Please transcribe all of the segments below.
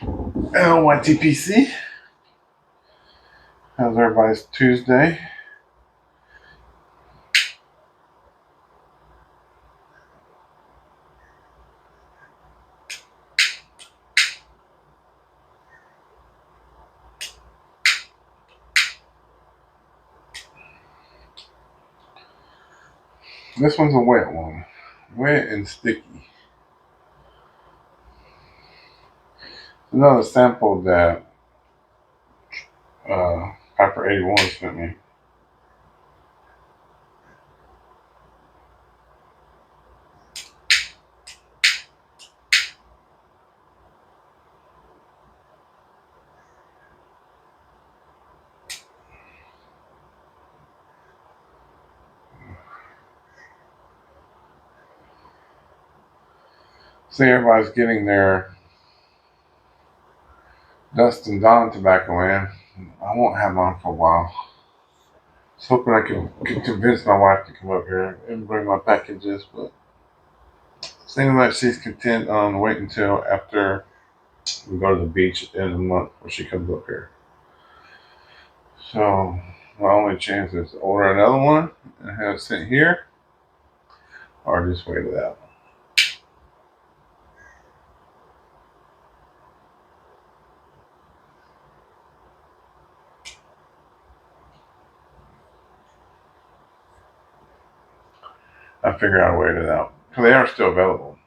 YTPC. How's everybody's Tuesday? This one's a wet one. Wet and sticky. Another sample that Piper 81 sent me. See, everybody's getting their Dust and Dawn tobacco in. I won't have mine for a while. I was hoping I could convince my wife to come up here and bring my packages, but seems like she's content on waiting until after we go to the beach at the end of the month when she comes up here. So my only chance is to order another one and have it sent here, or just wait it out. I figure out a way to it out because they are still available.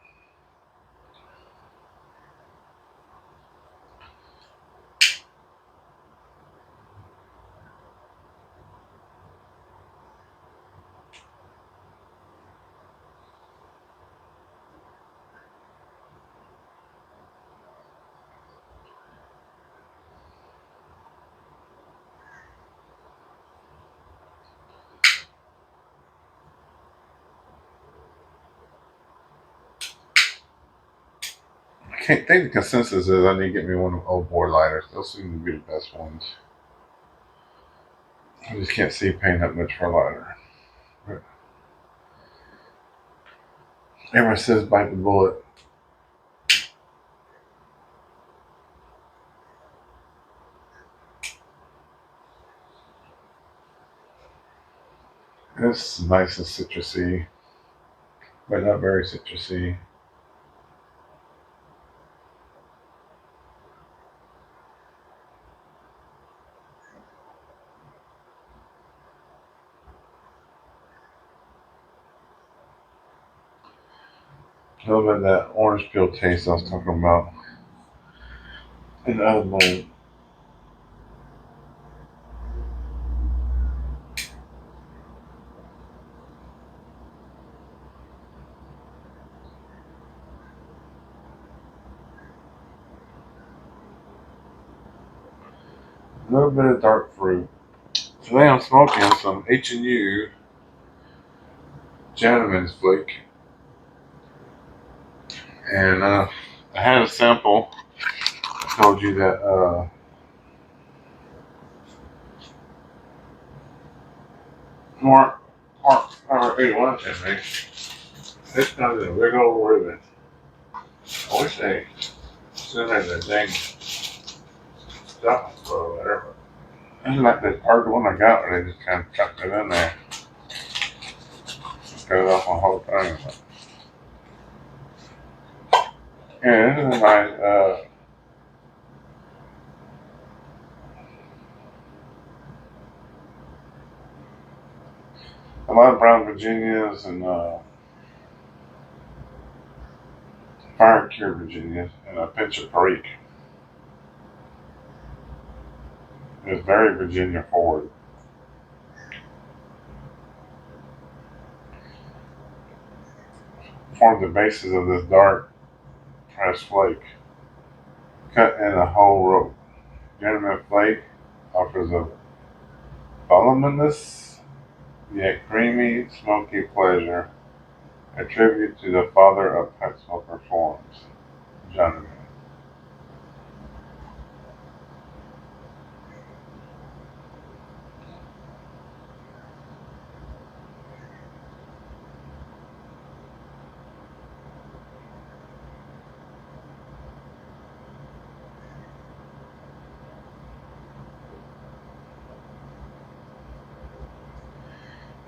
I can't think the consensus is I need to get me one of the old board lighters. Those seem to be the best ones. I just can't see paying that much for a lighter. But everyone says bite the bullet. It's nice and citrusy, but not very citrusy. A little bit of that orange peel taste I was talking about in the other mold. A little bit of dark fruit. Today I'm smoking some H&U Janneman's Flake. And I had a sample. I told you that Mark 81 sent me. This comes in a big old ribbon. I wish they sent in the dang stuff or whatever. This is like the part one I got where they just kind of chucked it in there. Cut it off on the whole thing. Yeah, this is my a lot of brown Virginias and fire cure Virginias and a pinch of perique. It's very Virginia forward. Form the basis of this dark pressed flake. Cut in a whole rope. Janneman Flake offers a voluminous yet creamy, smoky pleasure, a tribute to the father of pipe smoker forms, Janneman.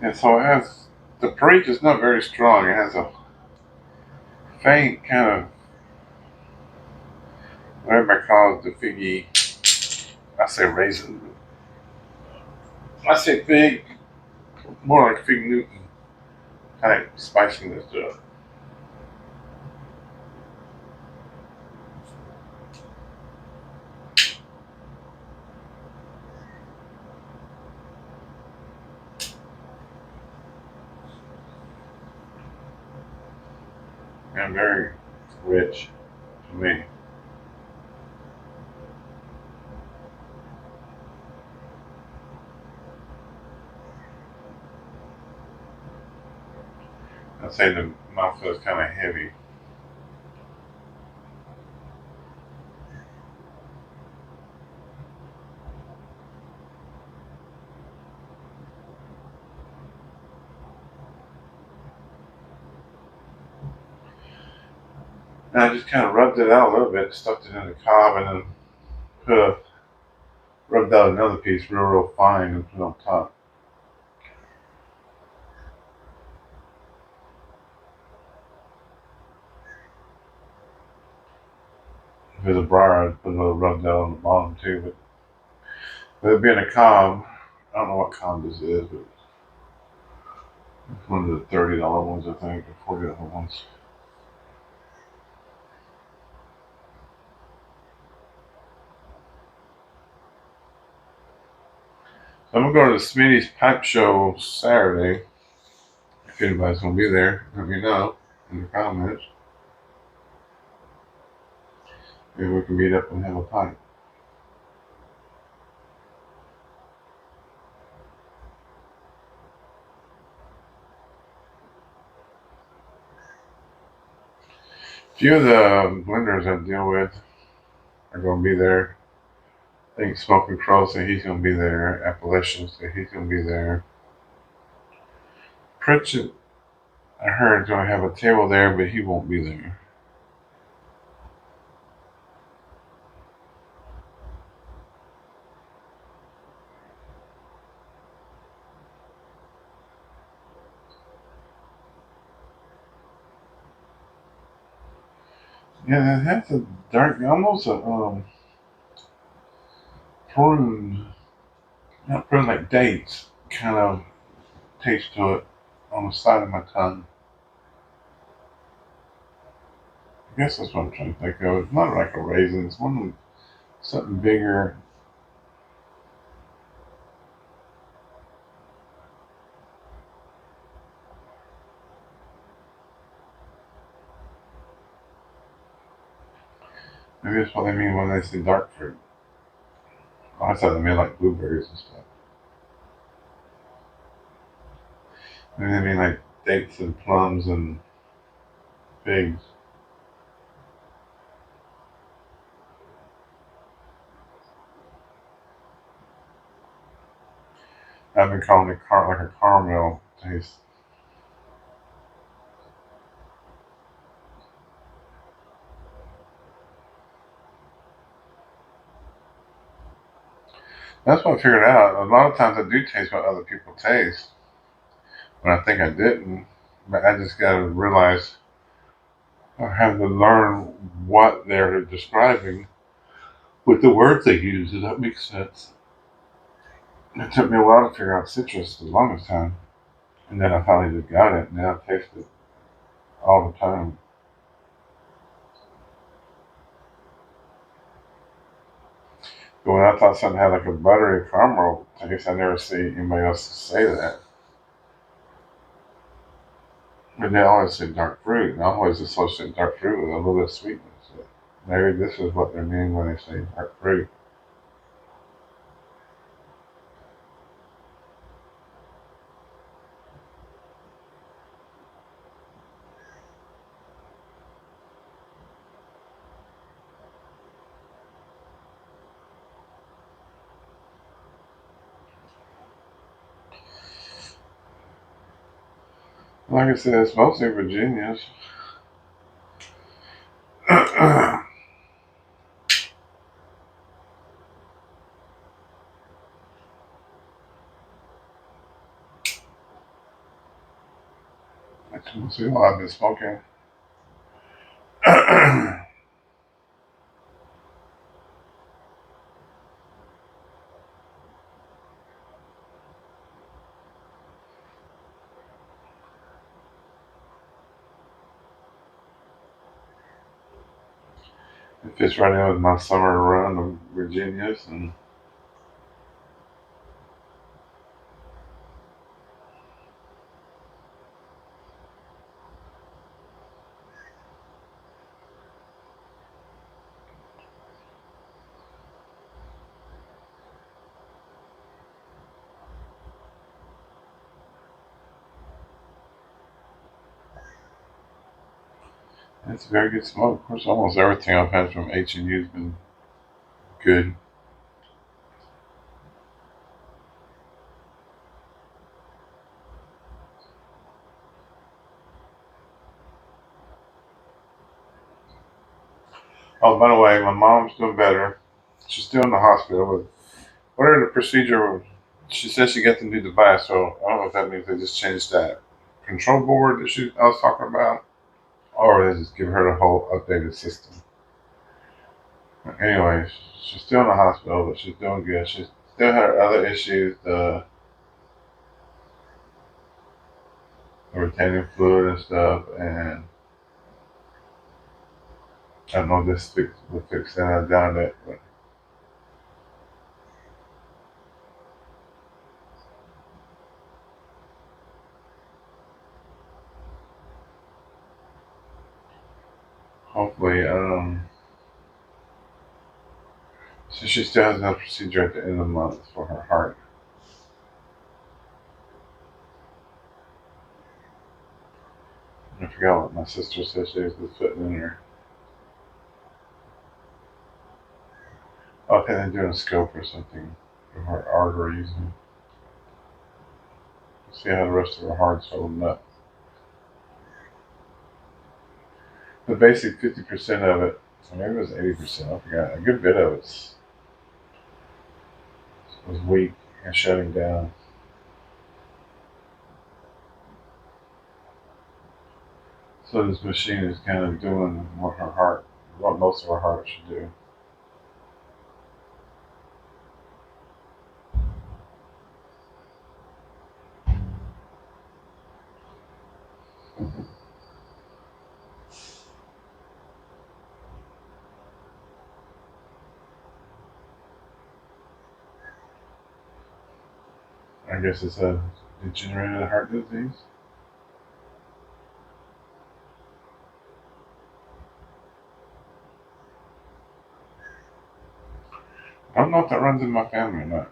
And so it has, the perique is not very strong. It has a faint kind of, whatever I call it, the figgy, I say raisin. I say fig, more like fig Newton type spiciness to it. And very rich to me. I'd say the mouthfeel is kind of heavy. And I just kind of rubbed it out a little bit, stuffed it in the cob, and then rubbed out another piece real fine and put it on top. If it was a briar, I'd put a little rubbed out on the bottom too. But with it being a cob, I don't know what cob this is, but it's one of the $30 ones, I think, or $40 ones. So I'm gonna go to the Smitty's Pipe Show Saturday. If anybody's gonna be there, let me know in the comments. Maybe we can meet up and have a pipe. A few of the blenders I deal with are gonna be there. I think Smoking Crow said he's gonna be there. Appalachian said he's gonna be there. Pritchett, I heard, is gonna have a table there, but he won't be there. Yeah, it has a dark, almost a prune, not prune like dates, kind of taste to it on the side of my tongue. I guess that's what I'm trying to think of. It's not like a raisin. It's one of them, something bigger. Maybe that's what they mean when they say dark fruit. Oh, I thought they meant like blueberries and stuff. Maybe they mean like dates and plums and figs. I've been calling it like a caramel taste. That's what I figured out. A lot of times I do taste what other people taste when I think I didn't. But I just got to realize I have to learn what they're describing with the words they use. Does that make sense? It took me a while to figure out citrus the longest time. And then I finally just got it. Now I taste it all the time. But when I thought something had like a buttery caramel taste, I never see anybody else say that. But they always say dark fruit, and I always associate dark fruit with a little bit of sweetness. So maybe this is what they mean when they say dark fruit. Like I said, it's mostly Virginia's. See while I've been smoking. If it's right in with my summer run of Virginia's, and it's a very good smoke. Of course, almost everything I've had from H&U has been good. Oh, by the way, my mom's doing better. She's still in the hospital, but whatever the procedure, she says she got the new device, so I don't know if that means they just changed that control board that I was talking about, or they just give her the whole updated system. Anyways, she's still in the hospital, but she's doing good. She's still had other issues, the retaining fluid and stuff, and I don't know if this will fix that. I doubt it, but hopefully, so she still has another procedure at the end of the month for her heart. I forgot what my sister said she was putting in her. Oh, I think they're doing a scope or something for her arteries and see how the rest of her heart's holding up. The basic 50% of it, so maybe it was 80%, I forgot. A good bit of it was weak and shutting down. So this machine is kind of doing what most of her heart should do. I guess it's a degenerative heart disease. I don't know if that runs in my family or not.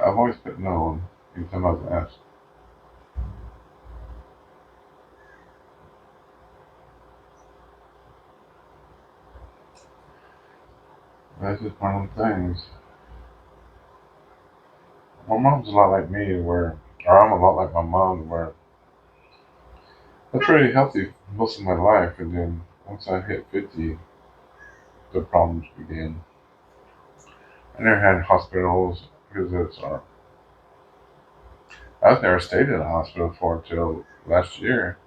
I've always put no on anytime I've asked. That's just one of the things. My mom's a lot like me, or I'm a lot like my mom, where I was pretty healthy most of my life, and then once I hit 50, the problems began. I never had hospitals visits, or I've never stayed in a hospital for until last year.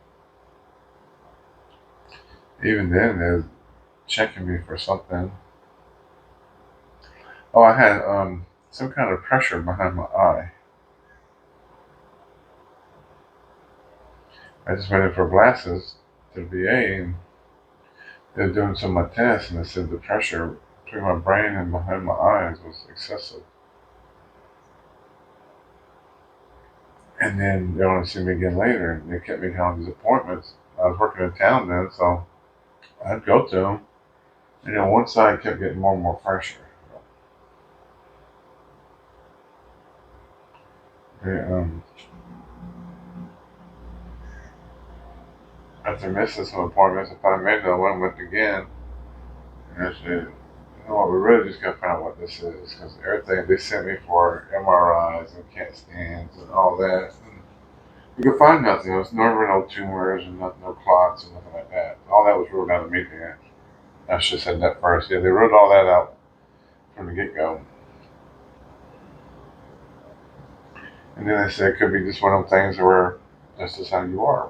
Even then, they were checking me for something. Oh, I had some kind of pressure behind my eye. I just went in for glasses to the VA, and they were doing some of my tests, and they said the pressure between my brain and behind my eyes was excessive. And then they wanted to see me again later, and they kept me having these appointments. I was working in town then, so I'd go to them. And then one side kept getting more and more pressure. They, after missing some appointments, I finally made another one, went again. And I said, you know what, we really just got to find out what this is. Because everything they sent me for MRIs and CAT scans and all that, and you could find nothing. There was never no tumors and no clots and nothing like that. All that was ruled out immediately. I should have said that first. Yeah, they ruled all that out from the get go. And then they said it could be just one of them things where that's just how you are.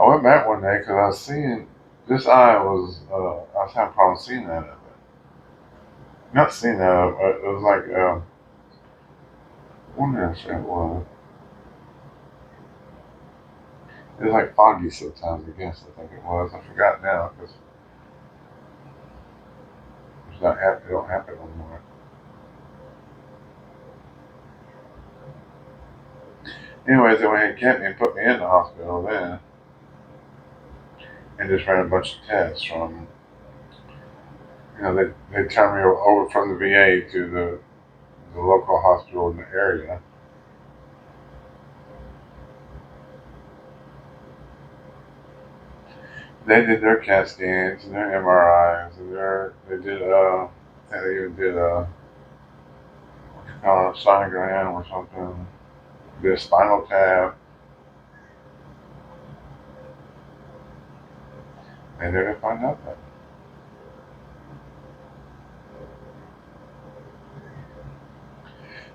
I went back one day because I was seeing this eye was I was having problems seeing that of it. Not seeing that of it. It was like I wonder if it was. It was like foggy sometimes. I guess I think it was. I forgot now because it's not happen. It don't happen anymore. Anyways, they went ahead and kept me and put me in the hospital then, and just ran a bunch of tests from. They turned me over from the VA to the local hospital in the area. They did their CAT scans and their MRIs and they did they even did a sonogram or something. Did a spinal tap. And they didn't find nothing.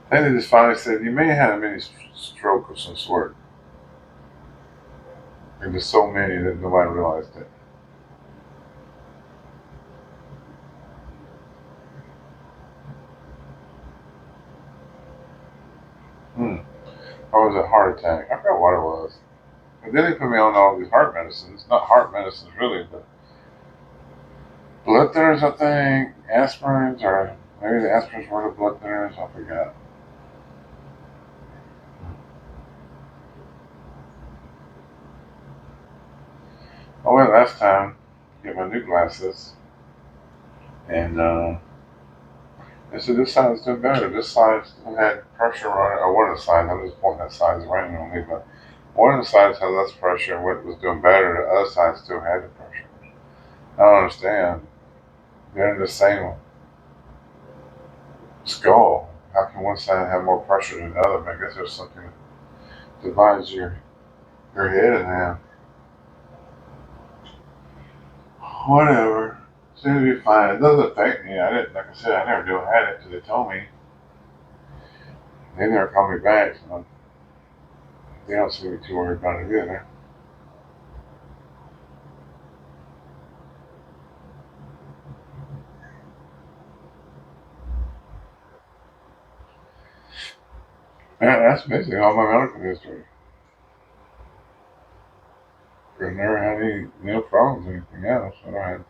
Then they just finally said you may have had a mini stroke of some sort. And there's so many that nobody realized it. Hmm. Or was it heart attack? I forgot what it was. But then they put me on all these heart medicines. Not heart medicines really, but blood thinners, I think, aspirins, or maybe the aspirins were the blood thinners. I forgot. I went last time to get my new glasses, and they said this side's doing better. This side still had pressure on it, or one of the sides. I'm just pointing that side's raining on me, but one of the sides had less pressure and what was doing better. The other side still had the pressure. I don't understand. They're in the same skull. How can one side have more pressure than the other? But I guess there's something that divides your head in half. Whatever. Seems to be fine. It doesn't affect me. I didn't, like I said, I never knew I had it until they told me. They never called me back, so they don't seem to be too worried about it either. That's basically all my medical history. I never had any problems or anything else. I had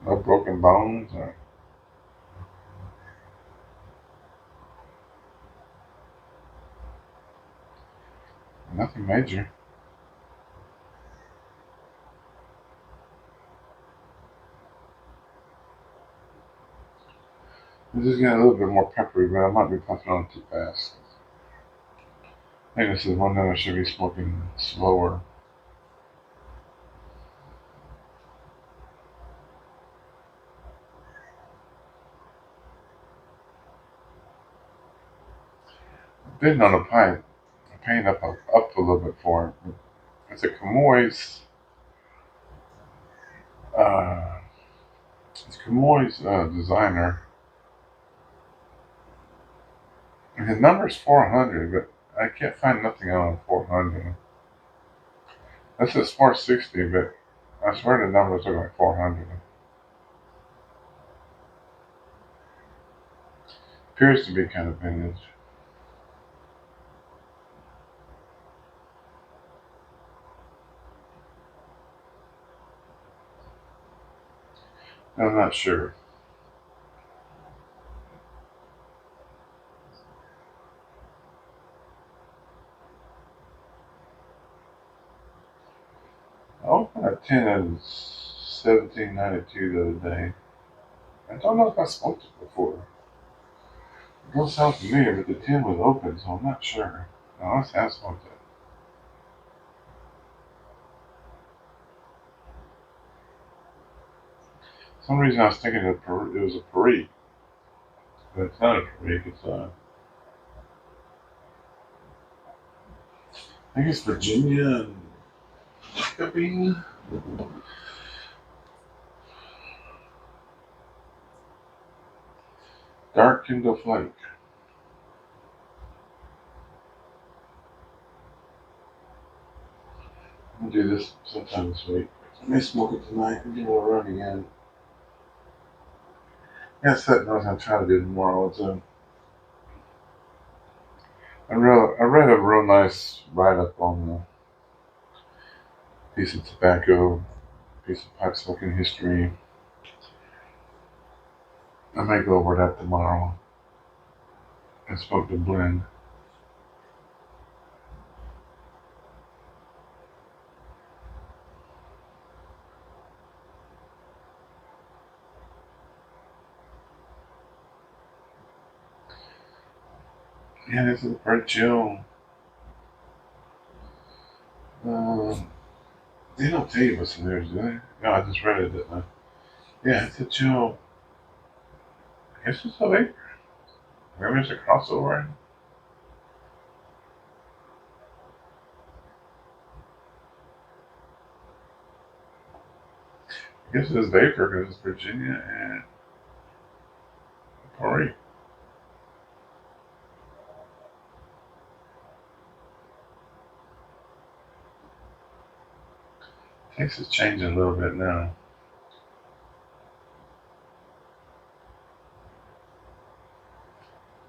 no broken bones or nothing major. It's just getting a little bit more peppery, but I might be puffing on too fast. I think this is one that I should be smoking slower. Bitten on a pipe. I'm paying up a little bit for it. It's a Camoys. Uh, it's Camoys designer. And his number's 400, but I can't find nothing on 400. This is 460, but I swear the numbers are like 400. Appears to be kind of vintage. I'm not sure. I opened a tin of 1792 the other day. I don't know if I smoked it before. It don't sound familiar, but the tin was open, so I'm not sure. I must have smoked it. For some reason I was thinking it was a perique, but it's not a perique. It's a, I think it's Virginia and Jacobine. Dark Kindle Flake. I'll do this sometime this week. I may smoke it tonight and give it a run again. Yeah, set knows I'll try to do tomorrow too. I read a real nice write up on the piece of tobacco, piece of pipe smoking history. I may go over that tomorrow and smoke the blend. Yeah, this is pretty chill. Uh, they don't tell you what's in there, do they? No, I just read it, didn't I? Yeah, it's a chill. I guess it's a vape. Maybe it's a crossover. I guess it's vapor because it's Virginia and perique. Taste is changing a little bit now.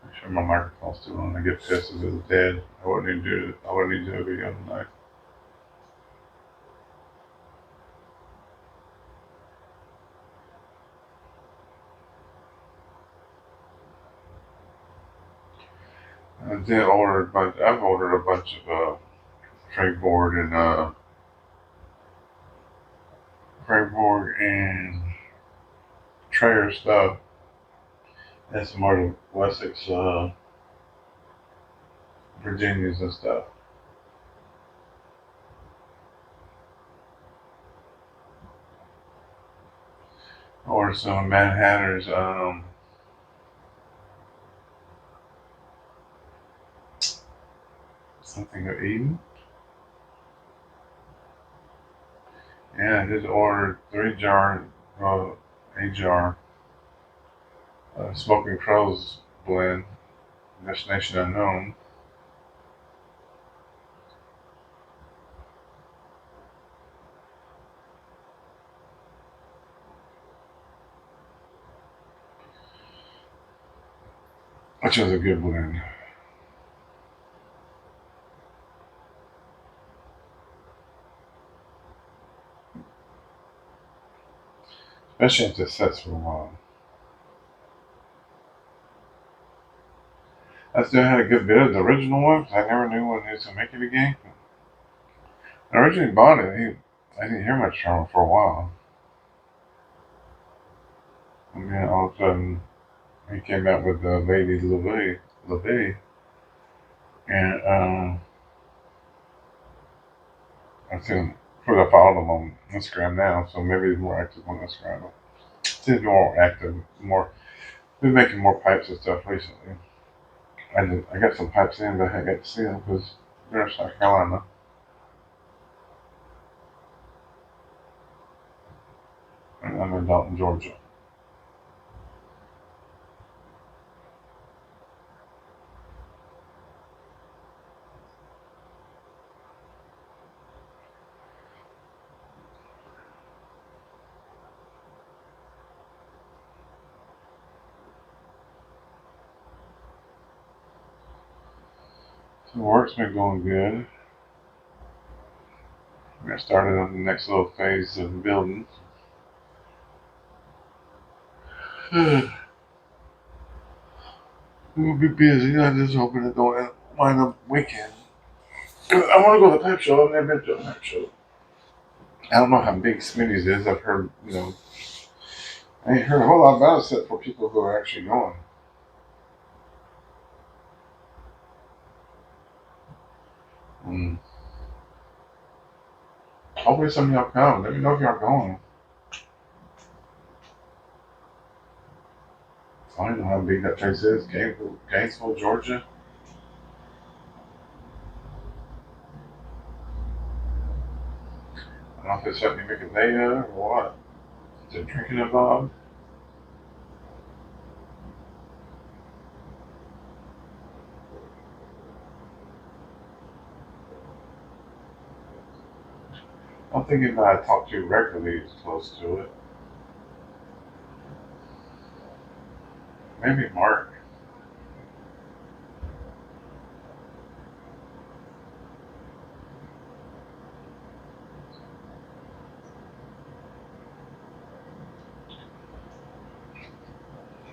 Make sure my microphone's still on. I get pissed if it's dead. I wouldn't even do it. I wouldn't even do a video tonight. I did order a bunch. I've ordered a bunch of Frankboard and Frankboard and Trayer stuff. And some more of Wessex Virginias and stuff. I ordered some Mad Hatter's something of Eden. Yeah, I just ordered 3 jar, a jar, Smoking Crows blend, Destination Unknown. Which is a good blend. Especially if it sets for a while. I still had a good bit of the original one because I never knew when he was going to make it again. I originally bought it. I didn't hear much from him for a while. And then all of a sudden, he came out with the Lady LeVay. And I think I followed him on Instagram now, so maybe he's more active on Instagram. Seems more active, more. Been making more pipes and stuff recently. I got some pipes in, but I got to see them because they're in South Carolina. And I'm in Dalton, Georgia. So work's been going good. We got started on the next little phase of building. We'll be busy. I just hoping it don't wind up weekend. I want to go to the pipe show. I've never been to a pipe show. I don't know how big Smitty's is. I've heard, I ain't heard a whole lot about it except for people who are actually going. Mm. Hopefully some of y'all come. Let me know if y'all going. I don't know how big that place is. Gainesville, Georgia. I don't know if it's something you make a day of or what. Is it drinking involved? I'm thinking about I talk to you regularly is close to it. Maybe Mark.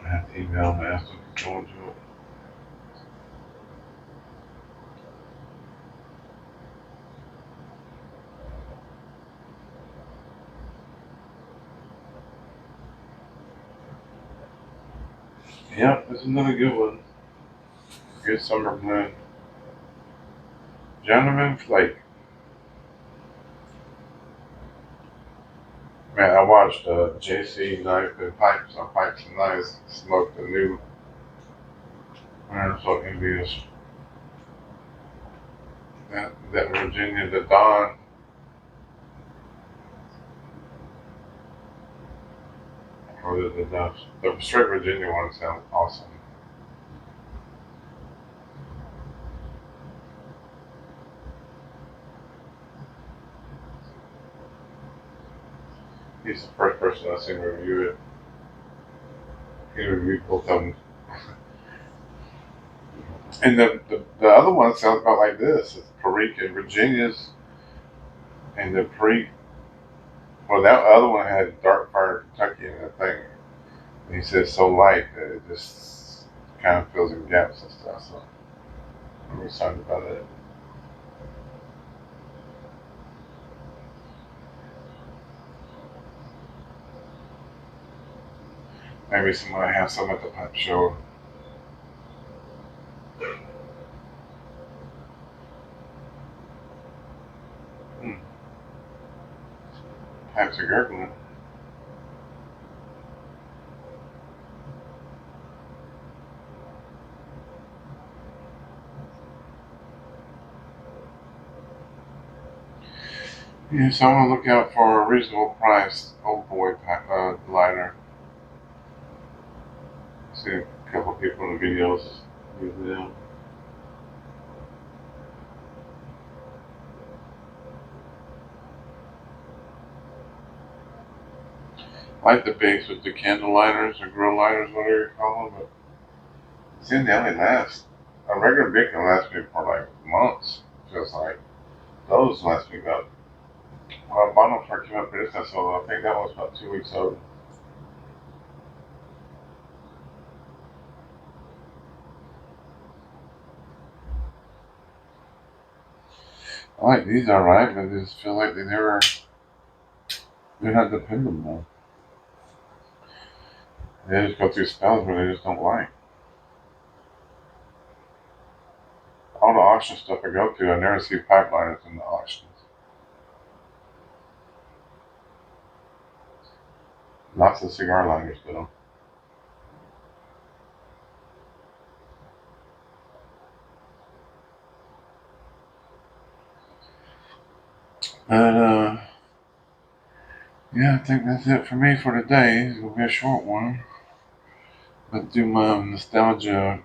I have to email him and ask him to go into it. Yep, that's another good one. Good summer blend. Janneman, Flake. Man, I watched JC Knife and Pipes on Pipes and Knives smoke the new. Man, I'm so envious. That Virginia, the Dawn, or the straight Virginia one sounds awesome. He's the first person I've seen review it. He reviewed both of them. And the other one sounds about like this. It's perique and Virginia's, and the perique. Well, that other one had dark fire Kentucky in that thing. And he said so light that it just kind of fills in gaps and stuff. So I'm excited about it. Maybe somebody has some at the pipe show. Hmm. Pipes are gurgling. Yeah, so I'm gonna look out for a reasonable price old boy lighter. See a couple people in the videos using them. I like the base with the candle lighters or grill lighters, whatever you call them, but it seems they only last. A regular big can last me for like months. Just like those last me about. Well, I bought them before I came up for this episode. I think that was about 2 weeks old. I like these alright, but I just feel like they're not dependable. They just go through spells where they just don't like. All the auction stuff I go to, I never see pipeliners in the auctions. Lots of cigar liners though. But yeah, I think that's it for me for today. It's gonna be a short one. Let's do my nostalgia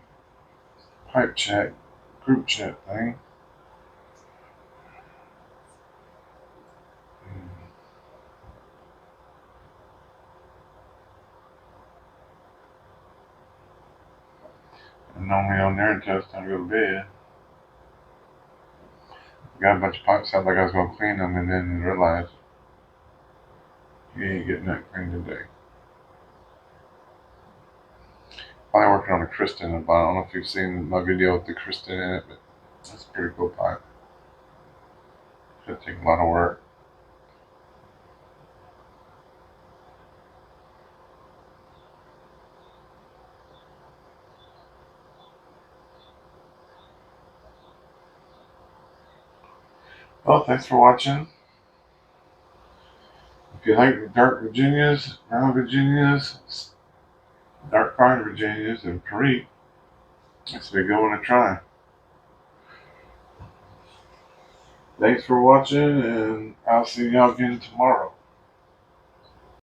pipe check, group chat thing. I'm normally on there until it's time to go to bed. Got a bunch of pipes. Sounded like I was gonna clean them, and then realized you ain't getting that clean today. Probably working on a Kristen, but I don't know if you've seen my video with the Kristen in it, but it's a pretty cool pipe. Should take a lot of work. Well, thanks for watching. If you like dark Virginias, brown Virginias, dark fine Virginias, and perique, it's a good one to try. Thanks for watching, and I'll see y'all again tomorrow.